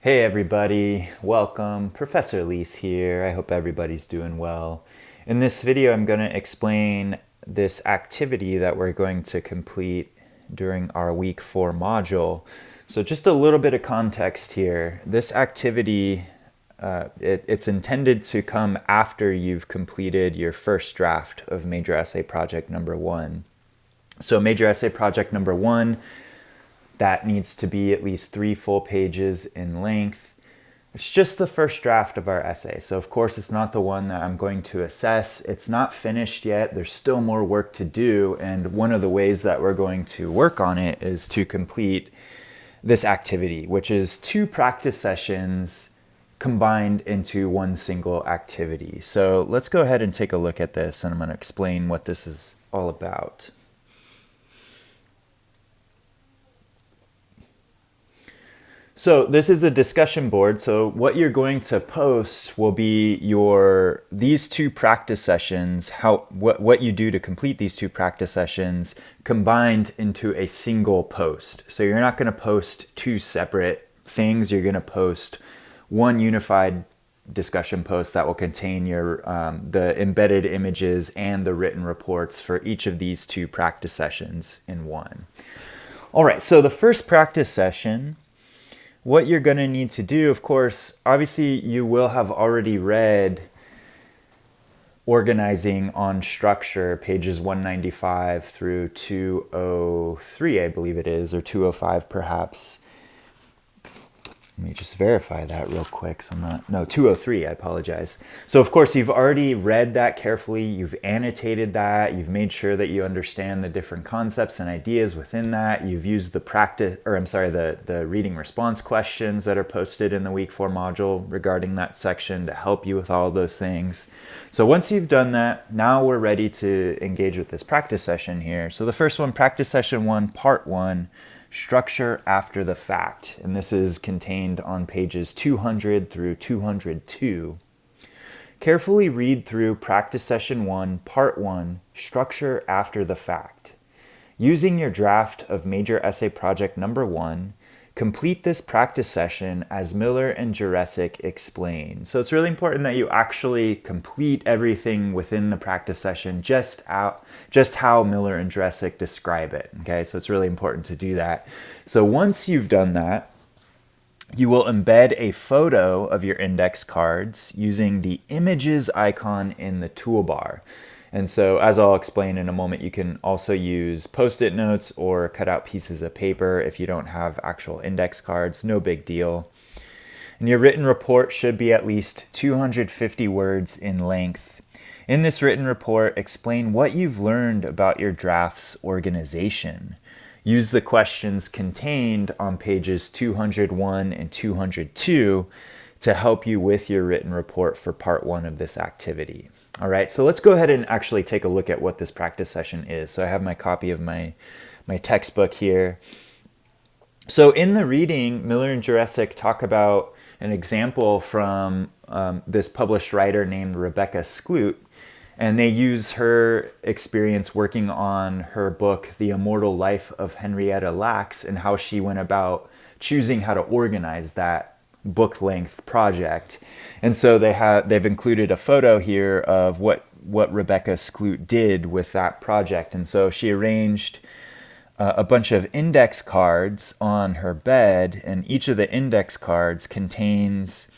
Hey everybody, welcome. Professor Leis here. I hope everybody's doing well. In this video, I'm going to explain this activity that we're going to complete during our week 4 module. So just a little bit of context here. This activity, it's intended to come after you've completed your first draft of major essay project number 1. So major essay project number 1, that needs to be at least 3 full pages in length. It's just the first draft of our essay. So of course it's not the one that I'm going to assess. It's not finished yet. There's still more work to do. And one of the ways that we're going to work on it is to complete this activity, which is 2 practice sessions combined into one single activity. So let's go ahead and take a look at this, and I'm going to explain what this is all about. So this is a discussion board. So what you're going to post will be these 2 practice sessions, what you do to complete these 2 practice sessions combined into a single post. So you're not going to post 2 separate things. You're going to post one unified discussion post that will contain the embedded images and the written reports for each of these 2 practice sessions in one. All right, so the first practice session, what you're going to need to do, of course, obviously you will have already read Organizing on Structure, pages 195 through 203, I believe it is, or 205 perhaps. Let me just verify that real quick. 203, I apologize. So of course you've already read that carefully, you've annotated that, you've made sure that you understand the different concepts and ideas within that. You've used the reading response questions that are posted in the week 4 module regarding that section to help you with all of those things. So once you've done that, now we're ready to engage with this practice session here. So the first one, practice session 1, part 1, structure after the fact, and this is contained on pages 200 through 202. Carefully read through practice session 1, part 1, structure after the fact. Using your draft of major essay project number 1, complete this practice session as Miller and Jurecic explain. So it's really important that you actually complete everything within the practice session just how Miller and Jurecic describe it. Okay, so it's really important to do that. So once you've done that, you will embed a photo of your index cards using the images icon in the toolbar. And so, as I'll explain in a moment, you can also use Post-it notes or cut out pieces of paper if you don't have actual index cards, no big deal. And your written report should be at least 250 words in length. In this written report, explain what you've learned about your draft's organization. Use the questions contained on pages 201 and 202 to help you with your written report for part 1 of this activity. All right, so let's go ahead and actually take a look at what this practice session is. So I have my copy of my textbook here. So in the reading, Miller and Jurecic talk about an example from this published writer named Rebecca Skloot, and they use her experience working on her book, The Immortal Life of Henrietta Lacks, and how she went about choosing how to organize that book-length project. And so they've included a photo here of what Rebecca Skloot did with that project. And so she arranged a bunch of index cards on her bed, and each of the index cards contains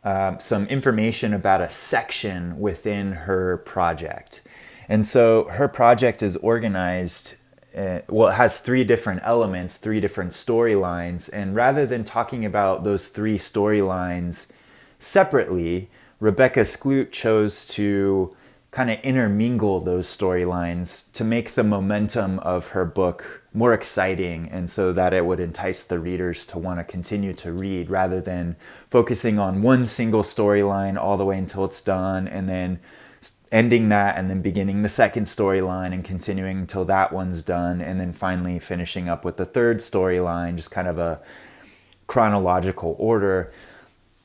some information about a section within her project. And so her project is organized, it has 3 different elements, 3 different storylines, and rather than talking about those 3 storylines separately, Rebecca Skloot chose to kind of intermingle those storylines to make the momentum of her book more exciting, and so that it would entice the readers to want to continue to read rather than focusing on one single storyline all the way until it's done and then ending that and then beginning the second storyline and continuing until that one's done and then finally finishing up with the third storyline, just kind of a chronological order.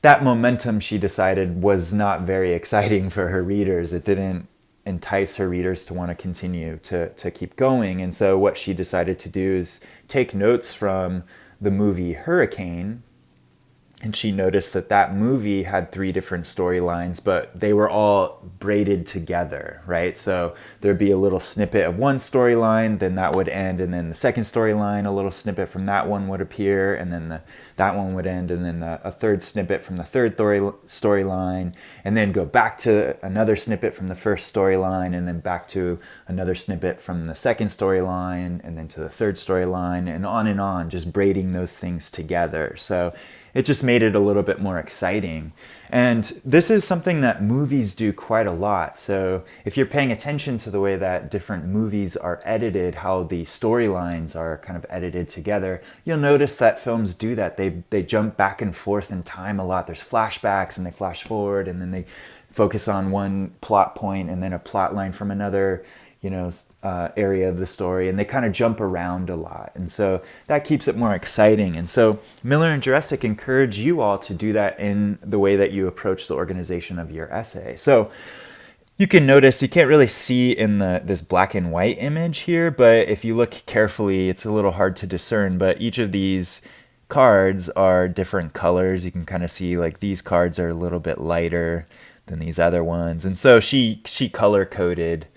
That momentum, she decided, was not very exciting for her readers. It didn't entice her readers to want to continue to keep going. And so what she decided to do is take notes from the movie Hurricane And she noticed that that movie had 3 different storylines, but they were all braided together, right? So there'd be a little snippet of one storyline, then that would end, and then the second storyline, a little snippet from that one would appear, and then that one would end, and then a third snippet from the third storyline, and then go back to another snippet from the first storyline, and then back to another snippet from the second storyline, and then to the third storyline, and on, just braiding those things together. So it just made it a little bit more exciting. And this is something that movies do quite a lot. So if you're paying attention to the way that different movies are edited, how the storylines are kind of edited together, you'll notice that films do that. They jump back and forth in time a lot. There's flashbacks and they flash forward, and then they focus on one plot point and then a plot line from another area of the story, and they kind of jump around a lot, and so that keeps it more exciting. And so Miller and Jurecic encourage you all to do that in the way that you approach the organization of your essay. So you can notice, you can't really see in this black and white image here, but if you look carefully, it's a little hard to discern, but each of these cards are different colors. You can kind of see like these cards are a little bit lighter than these other ones, and so she color coded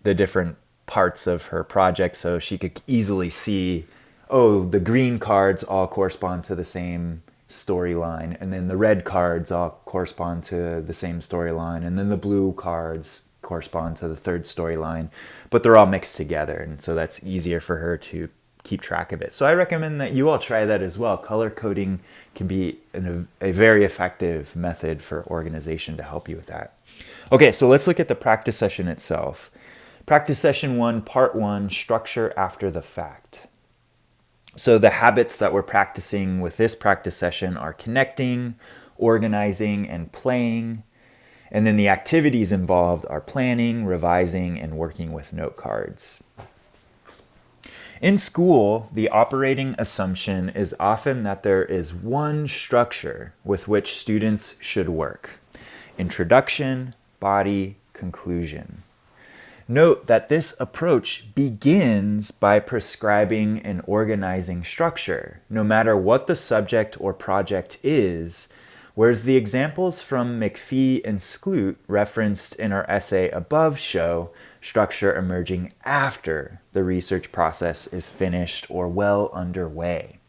the different parts of her project so she could easily see, oh, the green cards all correspond to the same storyline, and then the red cards all correspond to the same storyline, and then the blue cards correspond to the third storyline, but they're all mixed together, and so that's easier for her to keep track of it. So I recommend that you all try that as well. Color coding can be a very effective method for organization to help you with that. Okay, so let's look at the practice session itself. Practice session 1, part 1, structure after the fact. So the habits that we're practicing with this practice session are connecting, organizing, and playing. And then the activities involved are planning, revising, and working with note cards. In school, the operating assumption is often that there is one structure with which students should work: introduction, body, conclusion. Note that this approach begins by prescribing and organizing structure, no matter what the subject or project is, whereas the examples from McPhee and Skloot referenced in our essay above show structure emerging after the research process is finished or well underway.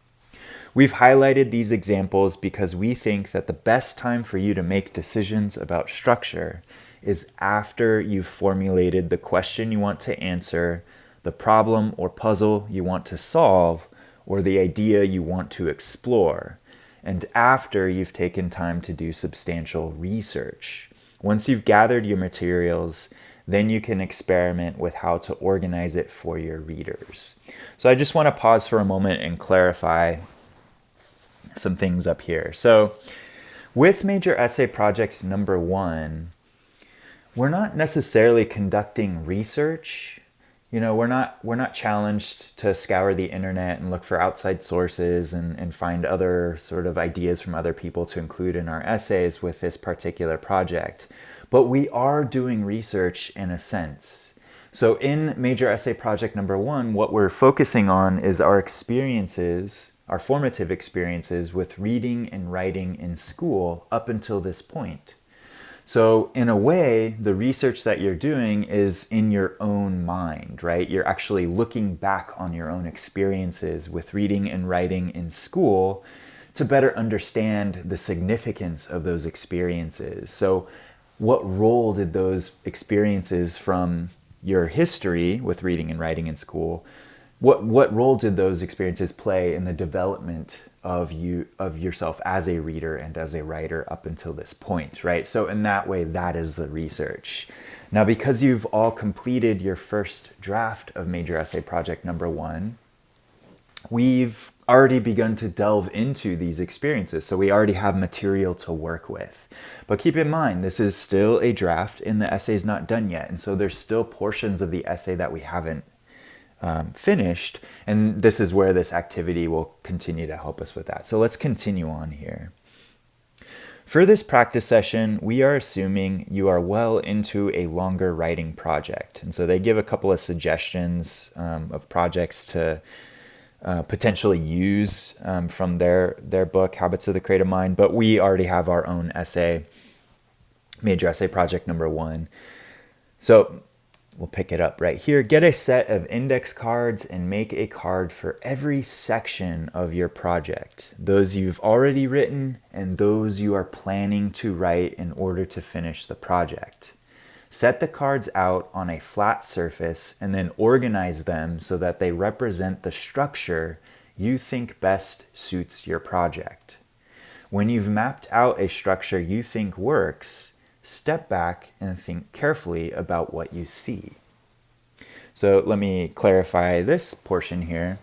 We've highlighted these examples because we think that the best time for you to make decisions about structure is after you've formulated the question you want to answer, the problem or puzzle you want to solve, or the idea you want to explore, and after you've taken time to do substantial research. Once you've gathered your materials, then you can experiment with how to organize it for your readers. So I just want to pause for a moment and clarify some things up here. So with major essay project number 1, we're not necessarily conducting research. We're not challenged to scour the internet and look for outside sources and find other sort of ideas from other people to include in our essays with this particular project. But we are doing research in a sense. So in major essay project number 1, what we're focusing on is our experiences, our formative experiences with reading and writing in school up until this point. So in a way, the research that you're doing is in your own mind, right? You're actually looking back on your own experiences with reading and writing in school to better understand the significance of those experiences. So what role did those experiences from your history with reading and writing in school, what role did those experiences play in the development of yourself as a reader and as a writer up until this point, right? So in that way, that is the research. Now, because you've all completed your first draft of major essay project number 1, we've already begun to delve into these experiences. So we already have material to work with. But keep in mind, this is still a draft and the essay is not done yet. And so there's still portions of the essay that we haven't finished, and this is where this activity will continue to help us with that. So let's continue on here. For this practice session, we are assuming you are well into a longer writing project. And so they give a couple of suggestions of projects to potentially use from their book, Habits of the Creative Mind. But we already have our own essay, major essay project number 1. So we'll pick it up right here. Get a set of index cards and make a card for every section of your project. Those you've already written and those you are planning to write in order to finish the project. Set the cards out on a flat surface and then organize them so that they represent the structure you think best suits your project. When you've mapped out a structure you think works, step back and think carefully about what you see. So let me clarify this portion here.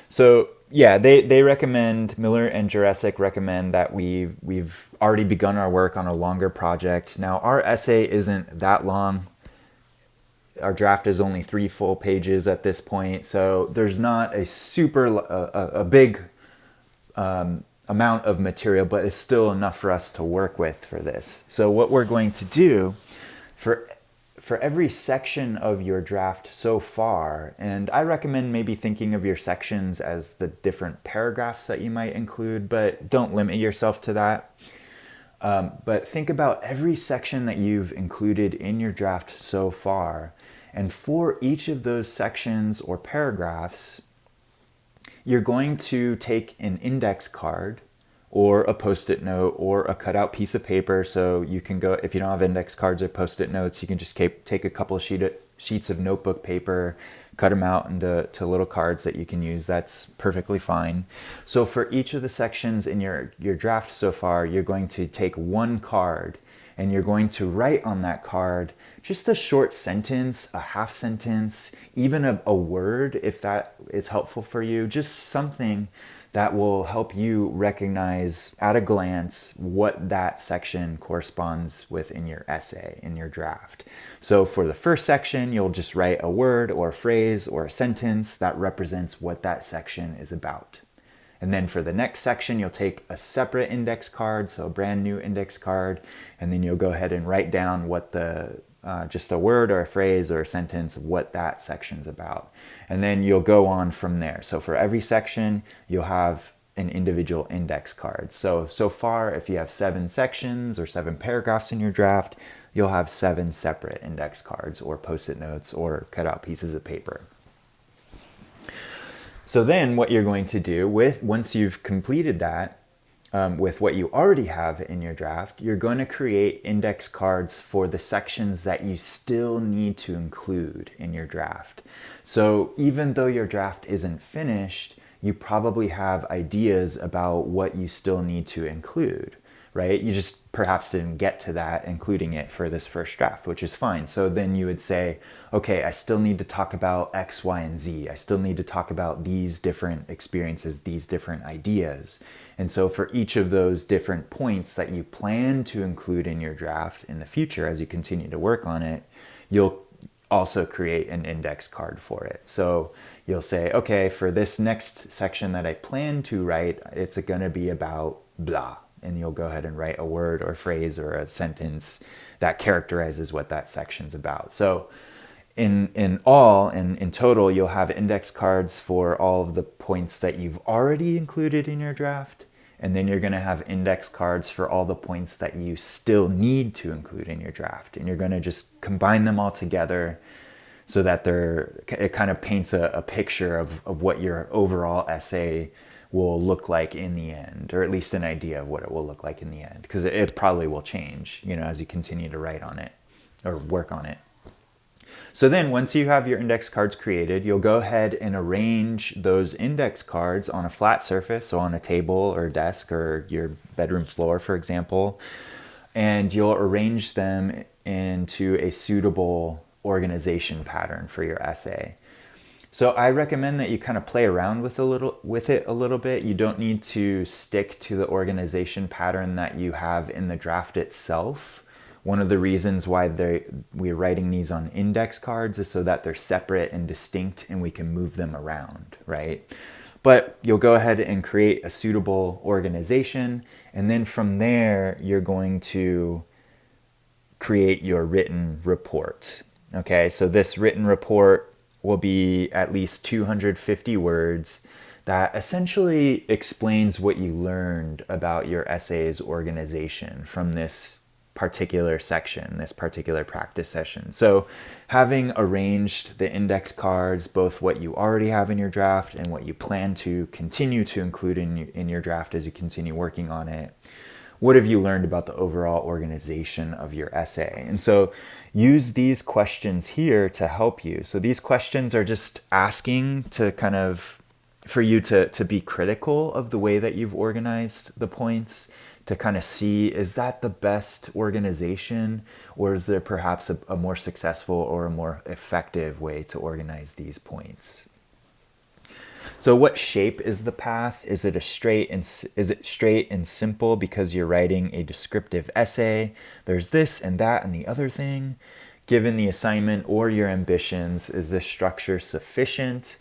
So yeah, they recommend, Miller and Jurecic recommend that we've already begun our work on a longer project. Now our essay isn't that long. Our draft is only 3 full pages at this point, so there's not a big amount of material, but it's still enough for us to work with for this. So what we're going to do for every section of your draft so far, and I recommend maybe thinking of your sections as the different paragraphs that you might include, but don't limit yourself to that. But think about every section that you've included in your draft so far, and for each of those sections or paragraphs, you're going to take an index card or a post-it note or a cutout piece of paper. So you can go, if you don't have index cards or post-it notes, you can just take a couple of sheets of notebook paper, cut them out into little cards that you can use. That's perfectly fine. So for each of the sections in your draft so far, you're going to take one card and you're going to write on that card just a short sentence, a half sentence, even a word if that is helpful for you, just something that will help you recognize at a glance what that section corresponds with in your essay, in your draft. So for the first section, you'll just write a word or a phrase or a sentence that represents what that section is about. And then for the next section, you'll take a separate index card, so a brand new index card, and then you'll go ahead and write down what just a word or a phrase or a sentence of what that section's about. And then you'll go on from there. So for every section, you'll have an individual index card. So far, if you have 7 sections or 7 paragraphs in your draft, you'll have 7 separate index cards or post-it notes or cut out pieces of paper. So then what you're going to do once you've completed that, with what you already have in your draft, you're going to create index cards for the sections that you still need to include in your draft. So even though your draft isn't finished, you probably have ideas about what you still need to include, right? You just perhaps didn't get to that, including it for this first draft, which is fine. So then you would say, okay, I still need to talk about X, Y, and Z. I still need to talk about these different experiences, these different ideas. And so for each of those different points that you plan to include in your draft in the future, as you continue to work on it, you'll also create an index card for it. So you'll say, okay, for this next section that I plan to write, it's going to be about blah. And you'll go ahead and write a word or phrase or a sentence that characterizes what that section's about. So in total, you'll have index cards for all of the points that you've already included in your draft. And then you're going to have index cards for all the points that you still need to include in your draft. And you're going to just combine them all together so that it kind of paints a picture of what your overall essay will look like in the end, or at least an idea of what it will look like in the end, because it probably will change, as you continue to write on it or work on it. So then once you have your index cards created, you'll go ahead and arrange those index cards on a flat surface, so on a table or desk or your bedroom floor, for example, and you'll arrange them into a suitable organization pattern for your essay. So I recommend that you kind of play around with it a little bit. You don't need to stick to the organization pattern that you have in the draft itself. One of the reasons why we're writing these on index cards is so that they're separate and distinct and we can move them around, right? But you'll go ahead and create a suitable organization, and then from there, you're going to create your written report. Okay, so this written report will be at least 250 words. that essentially explains what you learned about your essay's organization from this particular section, this particular practice session. So having arranged the index cards, both what you already have in your draft and what you plan to continue to include in your draft as you continue working on it, what have you learned about the overall organization of your essay? And so use these questions here to help you. So these questions are just asking to kind of, for you to be critical of the way that you've organized the points, to kind of see, is that the best organization, or is there perhaps a more successful or a more effective way to organize these points? So what shape is the path? Is it straight and simple because you're writing a descriptive essay? There's this and that and the other thing. Given the assignment or your ambitions, is this structure sufficient?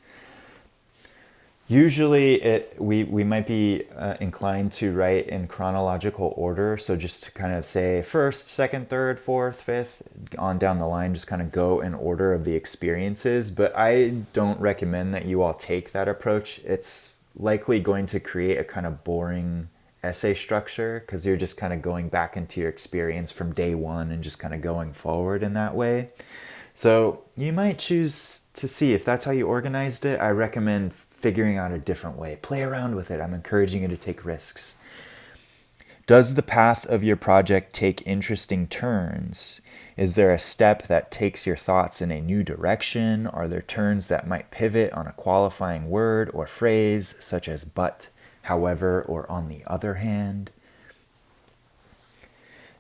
Usually we might be inclined to write in chronological order. So just to kind of say first, second, third, fourth, fifth, on down the line, just kind of go in order of the experiences. But I don't recommend that you all take that approach. It's likely going to create a kind of boring essay structure because you're just kind of going back into your experience from day one and just kind of going forward in that way. So you might choose to see if that's how you organized it. I recommend figuring out a different way. Play around with it. I'm encouraging you to take risks. Does the path of your project take interesting turns? Is there a step that takes your thoughts in a new direction? Are there turns that might pivot on a qualifying word or phrase, such as but, however, or on the other hand?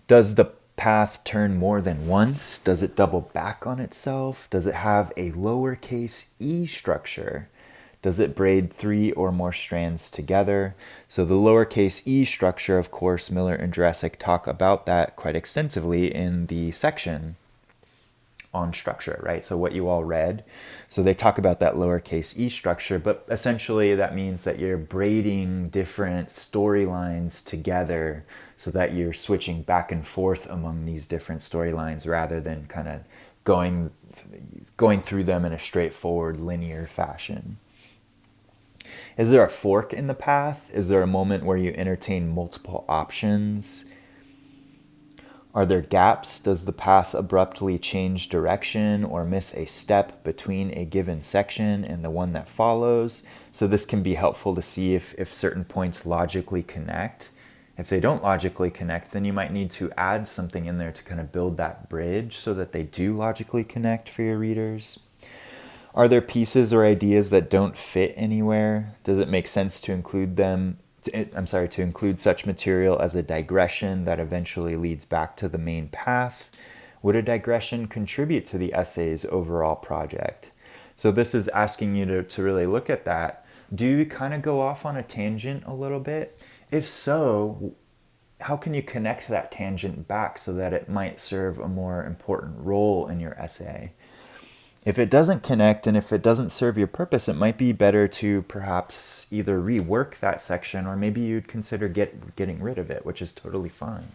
Does the path turn more than once? Does it double back on itself? Does it have a lowercase e structure? Does it braid 3 or more strands together? So the lowercase e structure, of course, Miller and Jurassic talk about that quite extensively in the section on structure, right? So what you all read. So they talk about that lowercase e structure, but essentially that means that you're braiding different storylines together so that you're switching back and forth among these different storylines rather than kind of going through them in a straightforward linear fashion. Is there a fork in the path? Is there a moment where you entertain multiple options? Are there gaps? Does the path abruptly change direction or miss a step between a given section and the one that follows? So this can be helpful to see if certain points logically connect. If they don't logically connect, then you might need to add something in there to kind of build that bridge so that they do logically connect for your readers. Are there pieces or ideas that don't fit anywhere? Does it make sense to include to include such material as a digression that eventually leads back to the main path? Would a digression contribute to the essay's overall project? So this is asking you to really look at that. Do you kind of go off on a tangent a little bit? If so, how can you connect that tangent back so that it might serve a more important role in your essay? If it doesn't connect and if it doesn't serve your purpose, it might be better to perhaps either rework that section or maybe you'd consider getting rid of it, which is totally fine.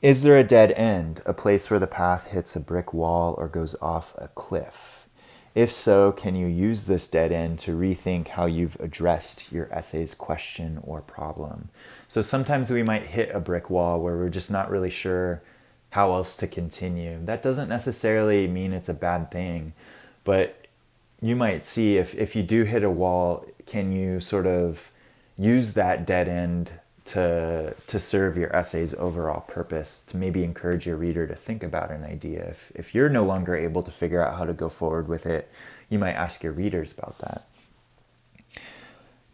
Is there a dead end, a place where the path hits a brick wall or goes off a cliff? If so, can you use this dead end to rethink how you've addressed your essay's question or problem? So sometimes we might hit a brick wall where we're just not really sure how else to continue. That doesn't necessarily mean it's a bad thing, but you might see if you do hit a wall, can you sort of use that dead end to serve your essay's overall purpose, to maybe encourage your reader to think about an idea. If you're no longer able to figure out how to go forward with it, you might ask your readers about that.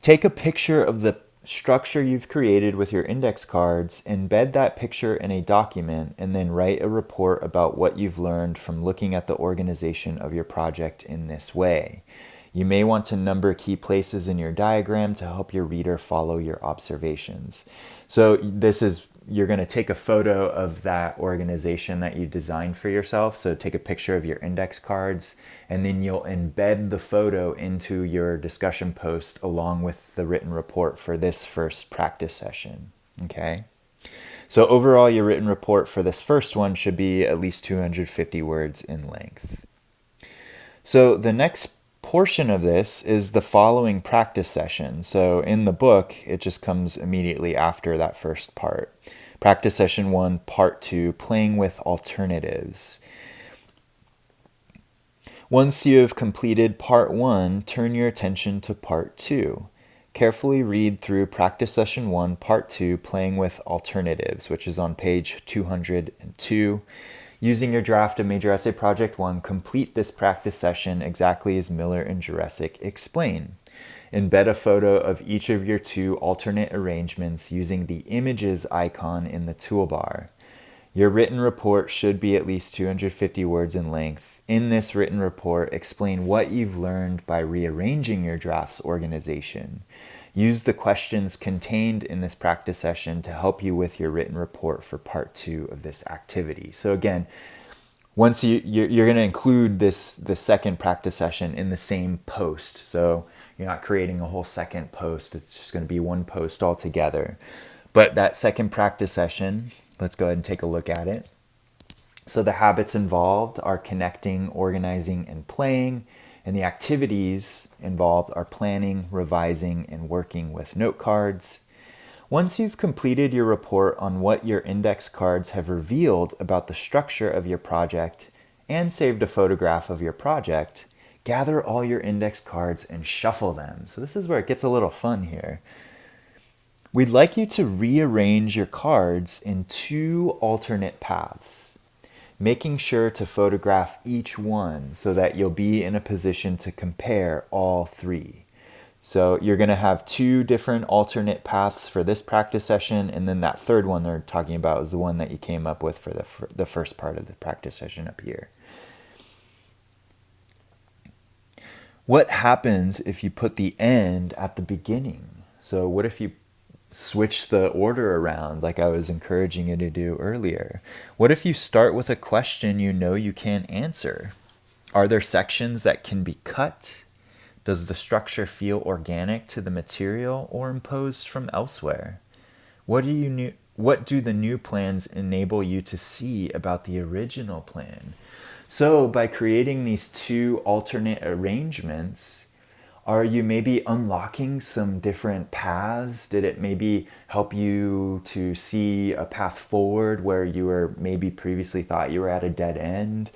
Take a picture of the structure you've created with your index cards, embed that picture in a document, and then write a report about what you've learned from looking at the organization of your project in this way. You may want to number key places in your diagram to help your reader follow your observations. So you're going to take a photo of that organization that you designed for yourself. So take a picture of your index cards, and then you'll embed the photo into your discussion post along with the written report for this first practice session. Okay? So overall, your written report for this first one should be at least 250 words in length. So the next portion of this is the following practice session. So in the book, it just comes immediately after that first part. Practice session 1, part 2, playing with alternatives. Once you have completed part 1, turn your attention to part 2. Carefully read through practice session 1, part 2, playing with alternatives, which is on page 202. Using your draft of Major Essay Project 1, complete this practice session exactly as Miller and Jurecic explain. Embed a photo of each of your 2 alternate arrangements using the images icon in the toolbar. Your written report should be at least 250 words in length. In this written report, explain what you've learned by rearranging your draft's organization. Use the questions contained in this practice session to help you with your written report for part 2 of this activity. So again, once you're going to include the second practice session in the same post. So you're not creating a whole second post. It's just going to be one post altogether. But that second practice session, let's go ahead and take a look at it. So the habits involved are connecting, organizing, and playing. And the activities involved are planning, revising, and working with note cards. Once you've completed your report on what your index cards have revealed about the structure of your project and saved a photograph of your project, gather all your index cards and shuffle them. So this is where it gets a little fun here. We'd like you to rearrange your cards in 2 alternate paths, making sure to photograph each one so that you'll be in a position to compare all 3. So you're going to have 2 different alternate paths for this practice session, and then that third one they're talking about is the one that you came up with for the first part of the practice session up here. What happens if you put the end at the beginning? So what if you switch the order around like I was encouraging you to do earlier? What if you start with a question you know you can't answer? Are there sections that can be cut? Does the structure feel organic to the material or imposed from elsewhere? What do the new plans enable you to see about the original plan? So by creating these 2 alternate arrangements, are you maybe unlocking some different paths? Did it maybe help you to see a path forward where you were maybe previously thought you were at a dead end?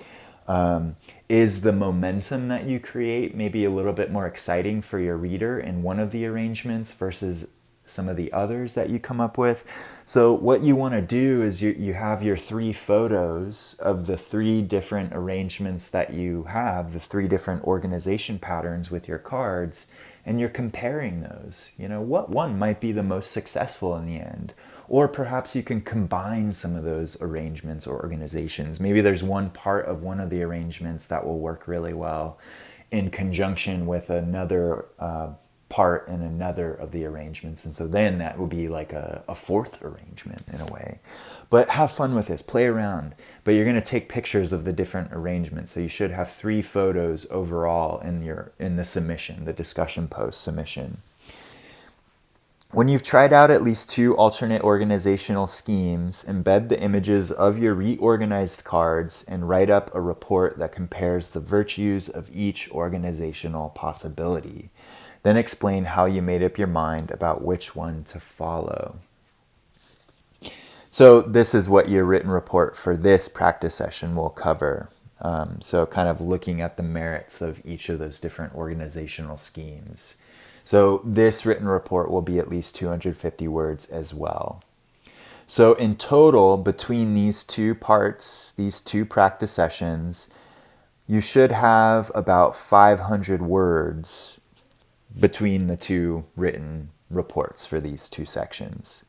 Is the momentum that you create maybe a little bit more exciting for your reader in one of the arrangements versus some of the others that you come up with? So what you want to do is you have your 3 photos of the 3 different arrangements that you have, the 3 different organization patterns with your cards, and you're comparing those. You know, what one might be the most successful in the end? Or perhaps you can combine some of those arrangements or organizations. Maybe there's one part of one of the arrangements that will work really well in conjunction with another part in another of the arrangements. And so then that would be like a 4th arrangement in a way. But have fun with this, play around. But you're going to take pictures of the different arrangements. So you should have 3 photos overall in the submission, the discussion post submission. When you've tried out at least 2 alternate organizational schemes, embed the images of your reorganized cards and write up a report that compares the virtues of each organizational possibility. Then explain how you made up your mind about which one to follow. So this is what your written report for this practice session will cover. So kind of looking at the merits of each of those different organizational schemes. So this written report will be at least 250 words as well. So in total, between these 2 parts, these 2 practice sessions, you should have about 500 words between the 2 written reports for these 2 sections.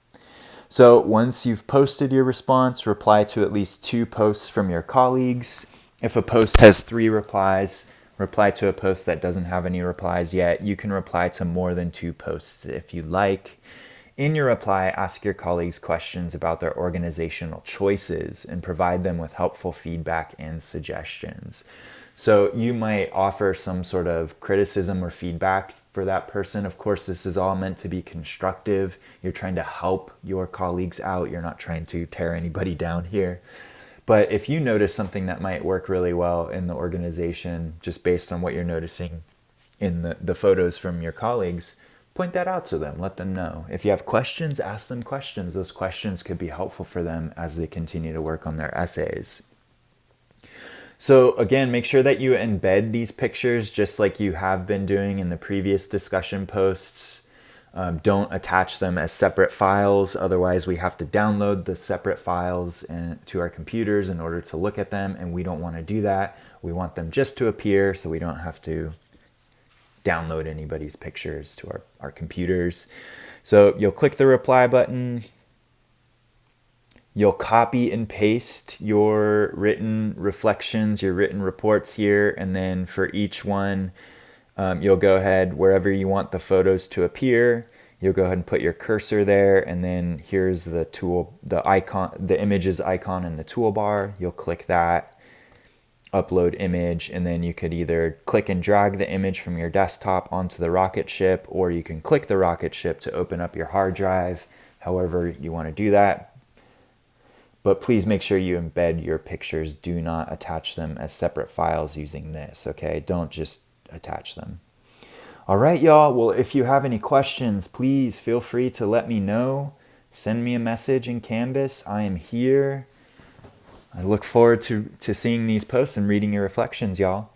So once you've posted your response, reply to at least 2 posts from your colleagues. If a post has 3 replies, reply to a post that doesn't have any replies yet. You can reply to more than 2 posts if you like. In your reply, ask your colleagues questions about their organizational choices and provide them with helpful feedback and suggestions. So you might offer some sort of criticism or feedback for that person. Of course, this is all meant to be constructive. You're trying to help your colleagues out. You're not trying to tear anybody down here. But if you notice something that might work really well in the organization, just based on what you're noticing in the photos from your colleagues, point that out to them. Let them know. If you have questions, ask them questions. Those questions could be helpful for them as they continue to work on their essays. So again, make sure that you embed these pictures just like you have been doing in the previous discussion posts. Don't attach them as separate files. Otherwise, we have to download the separate files to our computers in order to look at them, and we don't want to do that. We want them just to appear so we don't have to download anybody's pictures to our computers. So you'll click the reply button. You'll copy and paste your written reflections, your written reports here, and then for each one, you'll go ahead wherever you want the photos to appear. You'll go ahead and put your cursor there, and then here's the tool, the icon, the images icon in the toolbar. You'll click that, upload image, and then you could either click and drag the image from your desktop onto the rocket ship, or you can click the rocket ship to open up your hard drive, however you want to do that. But please make sure you embed your pictures. Do not attach them as separate files using this, okay? Don't just attach them. All right, y'all. Well, if you have any questions, please feel free to let me know. Send me a message in Canvas. I am here. I look forward to seeing these posts and reading your reflections, y'all.